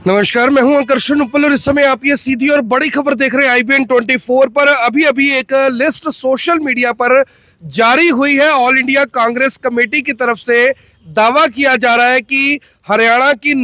नमस्कार, मैं हूं आकर्षण उपल और इस समय आप ये सीधी और बड़ी खबर देख रहे हैं IBN 24 पर। अभी अभी एक लिस्ट सोशल मीडिया पर जारी हुई है। ऑल इंडिया कांग्रेस कमेटी की तरफ से दावा किया जा रहा है कि हरियाणा की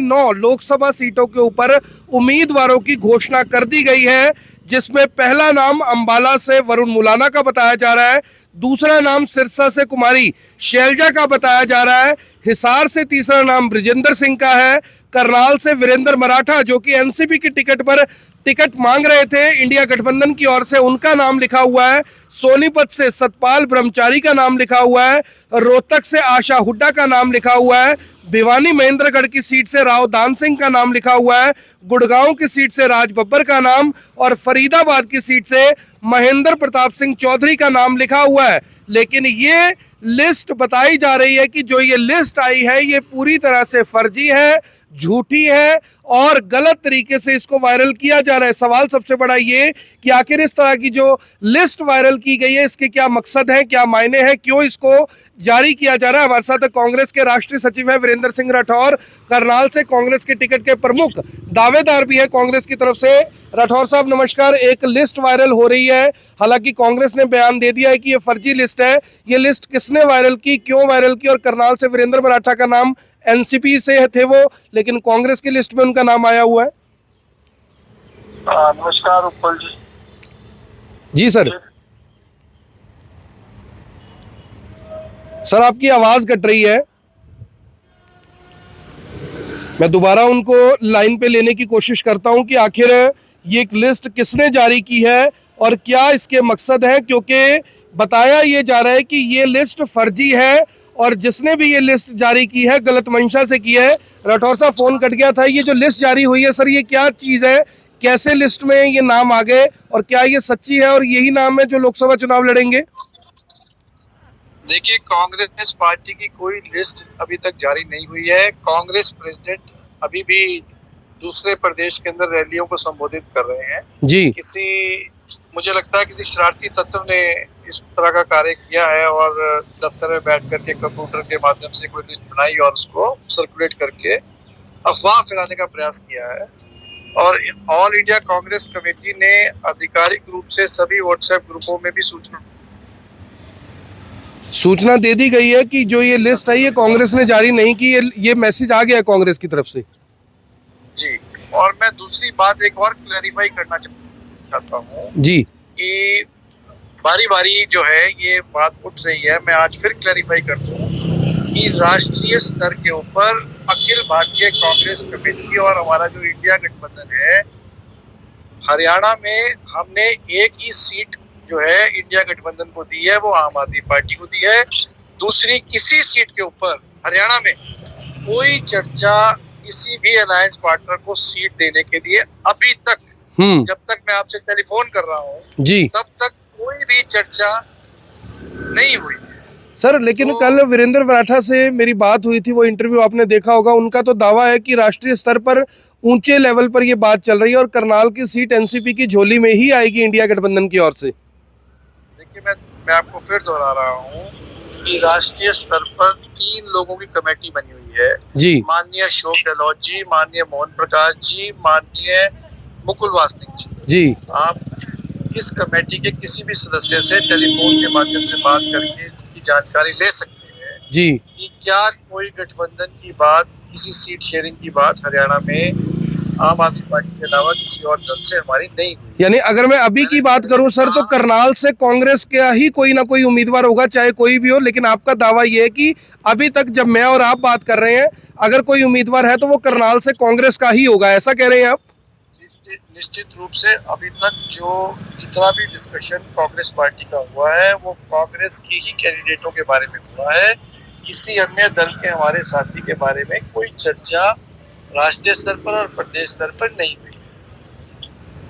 9 लोकसभा सीटों के ऊपर उम्मीदवारों की घोषणा कर दी गई है, जिसमें पहला नाम अंबाला से वरुण मुलाना का बताया जा रहा है, दूसरा नाम सिरसा से कुमारी शैलजा का बताया जा रहा है, हिसार से तीसरा नाम ब्रिजेंद्र सिंह का है, करनाल से वीरेंद्र मराठा जो कि एनसीपी की टिकट पर टिकट मांग रहे थे इंडिया गठबंधन की ओर से, उनका नाम लिखा हुआ है, सोनीपत से सतपाल ब्रह्मचारी का नाम लिखा हुआ है, रोहतक से आशा हुड्डा का नाम लिखा हुआ है, भिवानी महेंद्रगढ़ की सीट से राव दान सिंह का नाम लिखा हुआ है, गुड़गांव की सीट से राज बब्बर का नाम और फरीदाबाद की सीट से महेंद्र प्रताप सिंह चौधरी का नाम लिखा हुआ है। लेकिन ये लिस्ट बताई जा रही है कि जो ये लिस्ट आई है ये पूरी तरह से फर्जी है, झूठी है और गलत तरीके से इसको वायरल किया जा रहा है। सवाल सबसे बड़ा ये कि आखिर इस तरह की जो लिस्ट वायरल की गई है इसके क्या मकसद है, क्या मायने हैं, क्यों इसको जारी किया जा रहा है। हमारे साथ कांग्रेस के राष्ट्रीय सचिव है वीरेंद्र सिंह राठौर, करनाल से कांग्रेस के टिकट के प्रमुख दावेदार भी है कांग्रेस की तरफ से। राठौर साहब नमस्कार। एक लिस्ट वायरल हो रही है, हालांकि कांग्रेस ने बयान दे दिया है कि ये फर्जी लिस्ट है। ये लिस्ट किसने वायरल की, क्यों वायरल की, और करनाल से वीरेंद्र मराठा का नाम एनसीपी से थे वो, लेकिन कांग्रेस की लिस्ट में उनका नाम आया हुआ है। नमस्कार उपल जी। जी सर। सर आपकी आवाज कट रही है, मैं दोबारा उनको लाइन पे लेने की कोशिश करता हूं कि आखिर ये एक लिस्ट किसने जारी की है और क्या इसके मकसद है, क्योंकि बताया ये जा रहा है कि ये लिस्ट फर्जी है और जिसने भी ये लिस्ट जारी की है गलत मंशा से की है। राठौर साहब फोन कट गया था। ये जो लिस्ट जारी हुई है सर, ये क्या चीज है, कैसे लिस्ट में ये नाम आ गए और क्या ये सच्ची है और यही नाम है जो लोकसभा चुनाव लड़ेंगे? देखिए, कांग्रेस पार्टी की कोई लिस्ट अभी तक जारी नहीं हुई है। कांग्रेस प्रेसिडेंट अभी भी दूसरे प्रदेश के अंदर रैलियों को संबोधित कर रहे हैं जी। मुझे लगता है किसी शरारती तत्व ने इस तरह का कार्य किया है और दफ्तर में बैठ करके कंप्यूटर के माध्यम से कोई लिस्ट बनाई और उसको सर्कुलेट करके अफवाह फैलाने का प्रयास किया है। और ऑल इंडिया कांग्रेस कमेटी ने आधिकारिक रूप से सभी व्हाट्सएप ग्रुपों में भी सूचना दे दी गई है कि जो ये लिस्ट है ये कांग्रेस ने जारी नहीं की, ये मैसेज आ गया है कांग्रेस की तरफ से। जी। और मैं दूसरी बात एक और क्लैरिफाई करना चाहता हूँ जी कि बारी बारी जो है ये बात उठ रही है, मैं आज फिर क्लैरिफाई कर दूं कि राष्ट्रीय स्तर के ऊपर अखिल भारतीय कांग्रेस कमेटी और हमारा जो इंडिया गठबंधन है, हरियाणा में हमने एक ही सीट जो है इंडिया गठबंधन को दी है, वो आम आदमी पार्टी को दी है। दूसरी किसी सीट के ऊपर हरियाणा में कोई चर्चा किसी भी अलायंस पार्टनर को सीट देने के लिए अभी तक, जब तक मैं आपसे टेलीफोन कर रहा हूँ जी, तब तक कोई भी चर्चा नहीं हुई सर। लेकिन कल वीरेंद्र मराठा से मेरी बात हुई थी, वो इंटरव्यू आपने देखा होगा। उनका तो दावा है कि राष्ट्रीय स्तर पर ऊंचे लेवल पर ये बात चल रही है और करनाल की सीट एनसीपी की झोली में ही आएगी इंडिया गठबंधन की ओर से। देखिए, मैं आपको फिर दोहरा रहा हूँ कि राष्ट्रीय स्तर पर 3 लोगों की कमेटी बनी हुई है जी। माननीय अशोक गहलोत जी, माननीय मोहन प्रकाश जी, माननीय मुकुल वासनिक जी। आप इस कमेटी के किसी भी सदस्य से टेलीफोन के माध्यम से बात करके इसकी जानकारी ले सकते हैं जी कि क्या कोई गठबंधन की बात, किसी सीट शेयरिंग की बात हरियाणा में आम आदमी पार्टी के अलावा किसी और दल से हमारी नहीं हुई। यानी अगर मैं अभी की बात करूं सर, तो करनाल से कांग्रेस का ही कोई ना कोई उम्मीदवार होगा, चाहे कोई भी हो, लेकिन आपका दावा ये है कि अभी तक जब मैं और आप बात कर रहे हैं, अगर कोई उम्मीदवार है तो वो करनाल से कांग्रेस का ही होगा, ऐसा कह रहे हैं आप? निश्चित रूप से अभी तक जो जितना भी डिस्कशन कांग्रेस पार्टी का हुआ है वो कांग्रेस की ही कैंडिडेटों के बारे में हुआ है। किसी अन्य दल के हमारे साथी के बारे में कोई चर्चा राष्ट्रीय स्तर पर और प्रदेश स्तर पर नहीं हुई।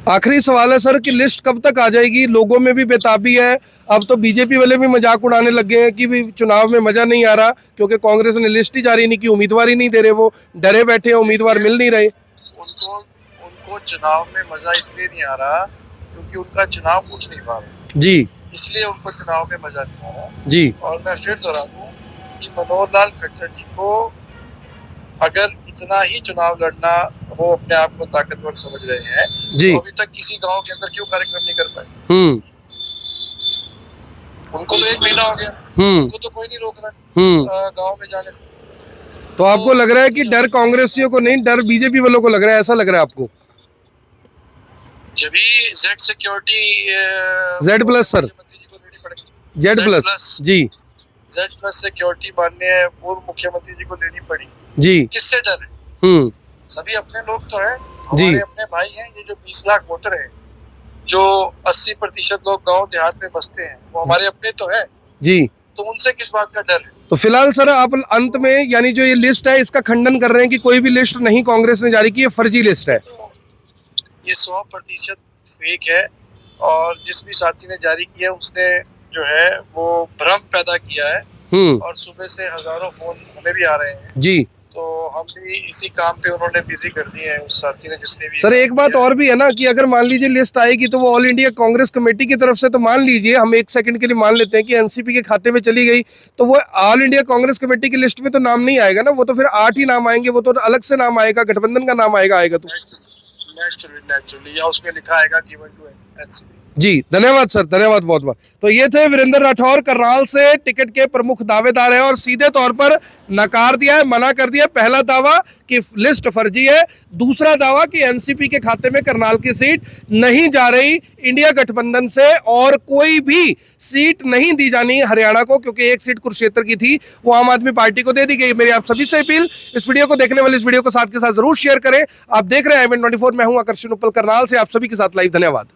आखिरी सवाल है सर कि लिस्ट कब तक आ जाएगी? लोगों में भी बेताबी है, अब तो बीजेपी वाले भी मजाक उड़ाने लग गए हैं कि भी चुनाव में मजा नहीं आ रहा क्योंकि कांग्रेस ने लिस्ट ही जारी नहीं की, उम्मीदवार ही नहीं दे रहे, वो डरे बैठे हैं, उम्मीदवार मिल नहीं रहे। उनको चुनाव में मजा इसलिए नहीं आ रहा क्योंकि उनका चुनाव कुछ नहीं पा रहा जी, इसलिए उनको चुनाव में मजा नहीं आ रहा जी। और मैं फिर दोहरा दूं कि मनोहर लाल खट्टर जी को अगर इतना ही चुनाव लड़ना वो अपने आप को ताकतवर समझ रहे हैं, जी। तो अभी तक किसी गांव के अंदर क्यों कार्यक्रम नहीं कर पाए? उनको तो 1 महीना हो गया, उनको तो कोई नहीं रोक रहा गांव में जाने से। तो आपको लग रहा है कि डर कांग्रेसियों को नहीं, डर बीजेपी वालों को लग रहा है, ऐसा लग रहा है आपको? जब भी जेड सिक्योरिटी Z+ सर, मुख्यमंत्री जी को देनी पड़ेगी। Z+ जी, Z+ सिक्योरिटी माननीय पूर्व मुख्यमंत्री जी को देनी पड़ी। जी। किससे डर है? सभी अपने लोग तो हैं, जी। हमारे अपने भाई हैं। ये जो 20 लाख वोटर हैं, जो 80% लोग गांव देहात में बसते हैं, वो हमारे अपने तो हैं जी। तो उनसे किस बात का डर है? तो फिलहाल सर आप अंत में, यानी जो ये लिस्ट है इसका खंडन कर रहे हैं कि कोई भी लिस्ट नहीं कांग्रेस ने जारी की, ये फर्जी लिस्ट है। ये 100% फेक है, और जिस भी साथी ने जारी किया उसने जो है वो भ्रम पैदा किया है, और सुबह से हजारों फोन हमें भी आ रहे हैं जी। तो हम भी इसी काम पे उन्होंने बिजी कर दिए हैं उस साथी ने जिसने भी। सर एक बात और भी है ना कि अगर मान लीजिए लिस्ट आएगी तो वो ऑल इंडिया कांग्रेस कमेटी की तरफ से, तो मान लीजिए हम 1 सेकंड के लिए मान लेते हैं कि एनसीपी के खाते में चली गई, तो वो ऑल इंडिया कांग्रेस कमेटी की लिस्ट में तो नाम नहीं आएगा ना, वो तो फिर 8 ही नाम आएंगे, वो तो अलग से नाम आएगा, गठबंधन का नाम आएगा तो नेचुरली या उसमें लिखा आएगा गिवन टू एनसीपी। जी। धन्यवाद सर, धन्यवाद बहुत बहुत। तो ये थे वीरेंद्र राठौर, करनाल से टिकट के प्रमुख दावेदार हैं और सीधे तौर पर नकार दिया है, मना कर दिया। पहला दावा कि लिस्ट फर्जी है, दूसरा दावा कि एनसीपी के खाते में करनाल की सीट नहीं जा रही इंडिया गठबंधन से, और कोई भी सीट नहीं दी जानी हरियाणा को, क्योंकि 1 सीट कुरुक्षेत्र की थी वो आम आदमी पार्टी को दे दी गई। मेरी आप सभी से अपील, इस वीडियो को देखने वाले इस वीडियो को साथ के साथ जरूर शेयर करें। आप देख रहे हैं IBN 24, मैं हूं आकर्षण उपल करनाल से, आप सभी के साथ लाइव। धन्यवाद।